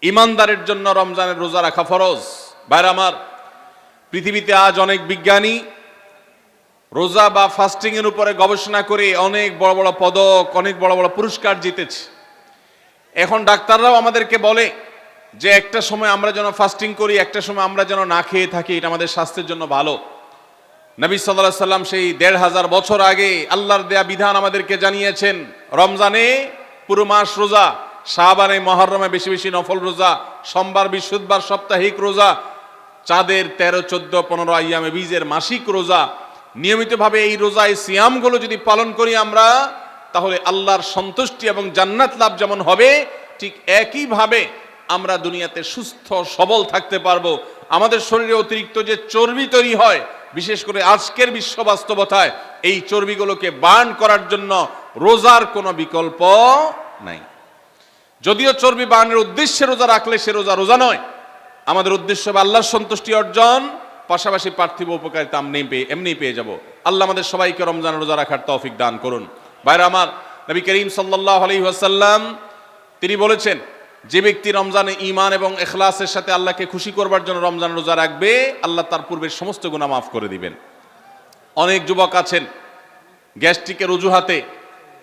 ইমানদারের জন্য রমজানের রোজা রাখা ফরজ। ভাইরা আমার, পৃথিবীতে আজ অনেক বিজ্ঞানী রোজা বা ফাস্টিং এর উপরে গবেষণা করে অনেক বড় বড় পদক, অনেক বড় বড় পুরস্কার জিতেছে। এখন ডাক্তাররাও আমাদেরকে বলে যে একটা সময় আমরা যেন ফাস্টিং করি, একটা সময় আমরা যেন না খেয়ে থাকি, এটা আমাদের স্বাস্থ্যের জন্য ভালো। নবী সাল্লাল্লাহু আলাইহি সাল্লাম সেই ১৫০০ বছর আগে আল্লাহর দেয়া বিধান আমাদেরকে জানিয়েছেন। রমজানে পুরো মাস রোজা, শাবানে মুহররমে বেশি বেশি নফল রোজা, সোমবার বৃহস্পতিবার সাপ্তাহিক রোজা, চাঁদের ১৩, ১৪, ১৫ আইয়ামে বীজের মাসিক রোজা। নিয়মিতভাবে এই রোজা, এই সিয়ামগুলো যদি পালন করি আমরা, তাহলে আল্লাহর সন্তুষ্টি এবং জান্নাত লাভ যেমন হবে, ঠিক একইভাবে আমরা দুনিয়াতে সুস্থ সবল থাকতে পারবো। আমাদের শরীরে অতিরিক্ত যে চর্বি তৈরি হয়, বিশেষ করে আজকের বিশ্ব বাস্তবতায়, এই চর্বিগুলোকে বার্ন করার জন্য রোজার কোনো বিকল্প নাই। যদিও চর্বি বার্নের উদ্দেশ্যে রোজা রাখলে সে রোজা রোজা নয়। আমাদের উদ্দেশ্য হবে আল্লাহর সন্তুষ্টি অর্জন, পাশাপাশি পার্থিব উপকারিতা এমনি পেয়ে যাব। আল্লাহ আমাদের সবাইকে রমজান রোজা রাখার তৌফিক দান করুন। ভাইরা আমার, নবী করিম সাল্লাল্লাহু আলাইহি ওয়াসাল্লাম তিনি বলেছেন, যে ব্যক্তি রমজানে ঈমান এবং ইখলাসের সাথে আল্লাহকে খুশি করবার জন্য রমজান রোজা রাখবে, আল্লাহ তার পূর্বের সমস্ত গুনাহ মাফ করে দিবেন। অনেক যুবক আছেন গ্যাস্ট্রিকের অজুহাতে,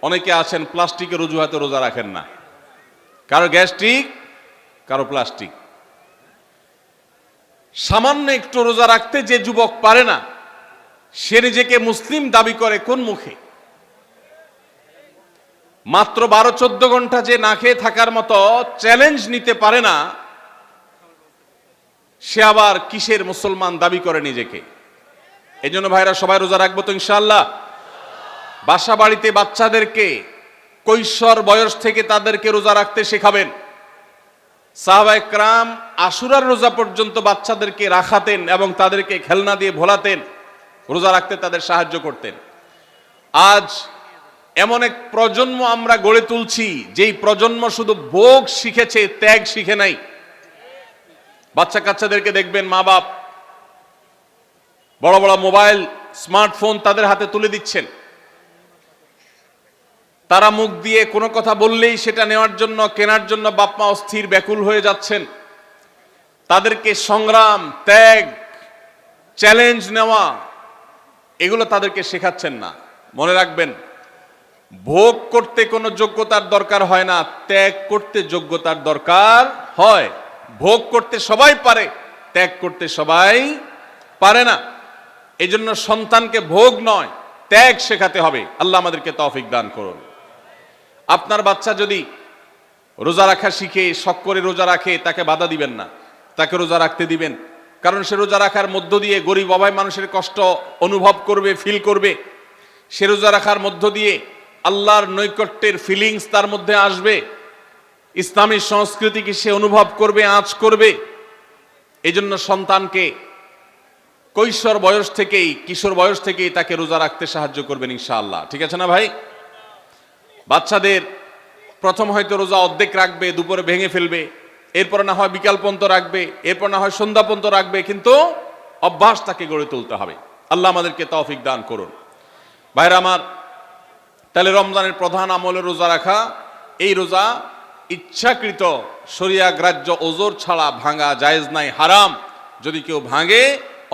অনেকে আছেন প্লাস্টিকের অজুহাতে রোজা রাখেন না। কারো গ্যাস্ট্রিক, কারো প্লাস্টিক। সামান্য একটু রোজা রাখতে যে যুবক পারে না, সে নিজেকে মুসলিম দাবি করে কোন মুখে? মাত্র ১২-১৪ ঘন্টা যে না খেয়ে থাকার মতো চ্যালেঞ্জ নিতে পারে না, সে আবার কিসের মুসলমান দাবি করে নিজেকে? এই জন্য ভাইরা, সবাই রোজা রাখবো তো ইনশাআল্লাহ। বাসা বাড়িতে বাচ্চাদেরকে কৈশোর বয়স থেকে তাদেরকে রোজা রাখতে শেখাবেন। সাহাবায়ে কেরাম আশুরার রোজা পর্যন্ত বাচ্চাদেরকে রাখাতেন এবং তাদেরকে খেলনা দিয়ে ভোলাতেন, রোজা রাখতে তাদের সাহায্য করতেন। আজ এমন এক প্রজন্ম আমরা গড়ে তুলছি, যেই প্রজন্ম শুধু ভোগ শিখেছে, ত্যাগ শিখে নাই। বাচ্চা কাচ্চাদেরকে দেখবেন মা বাপ বড় বড় মোবাইল, স্মার্টফোন তাদের হাতে তুলে দিচ্ছেন। তারা মুখ দিয়ে কোনো কথা বললেই সেটা নেওয়ার জন্য, কেনার জন্য বাপ মা অস্থির ব্যাকুল হয়ে যাচ্ছেন। তাদেরকে সংগ্রাম, ত্যাগ, চ্যালেঞ্জ নেওয়া, এগুলো তাদেরকে শেখাচ্ছেন না। মনে রাখবেন, ভোগ করতে কোনো যোগ্যতার দরকার হয় না, ত্যাগ করতে যোগ্যতার দরকার হয়। ভোগ করতে সবাই পারে, ত্যাগ করতে সবাই পারে না। এই জন্য সন্তানকে ভোগ নয়, ত্যাগ শেখাতে হবে। আল্লাহ আমাদেরকে তৌফিক দান করুন। আপনার বাচ্চা যদি রোজা রাখা শিখে, শখ করে রোজা রাখে, তাকে বাধা দিবেন না, তাকে রোজা রাখতে দিবেন। কারণ সে রোজা রাখার মধ্য দিয়ে গরিব অভাবী মানুষের কষ্ট অনুভব করবে, ফিল করবে। সে রোজা রাখার মধ্য দিয়ে আল্লাহর নৈকট্যের ফিলিংস তার মধ্যে আসবে, ইসলামী সংস্কৃতিকে সে অনুভব করবে, আঁচ করবে। এই জন্য সন্তানকে কৈশোর বয়স থেকেই, কিশোর বয়স থেকেই তাকে রোজা রাখতে সাহায্য করবেন ইনশাআল্লাহ। ঠিক আছে না ভাই? বাচ্চাদের প্রথম হয়তো রোজা অর্ধেক রাখবে, দুপুরে ভেঙে ফেলবে, এরপর না হয় বিকাল পর্যন্ত রাখবে, এরপর না হয় সন্ধ্যা পর্যন্ত রাখবে, কিন্তু অভ্যাস তাকে গড়ে তুলতে হবে। আল্লাহ আমাদেরকে তৌফিক দান করুন। ভাইরা আমার, তাহলে রমজানের প্রধান আমল রোজা রাখা। এই রোজা ইচ্ছাকৃত শরিয়া গ্রাহ্য ওজর ছাড়া ভাঙা জায়েজ নাই, হারাম। যদি কেউ ভাঙে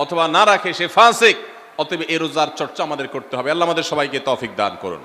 অথবা না রাখে, সে ফাসিক। অতএব এই রোজার চর্চা আমাদের করতে হবে। আল্লাহ আমাদের সবাইকে তৌফিক দান করুন।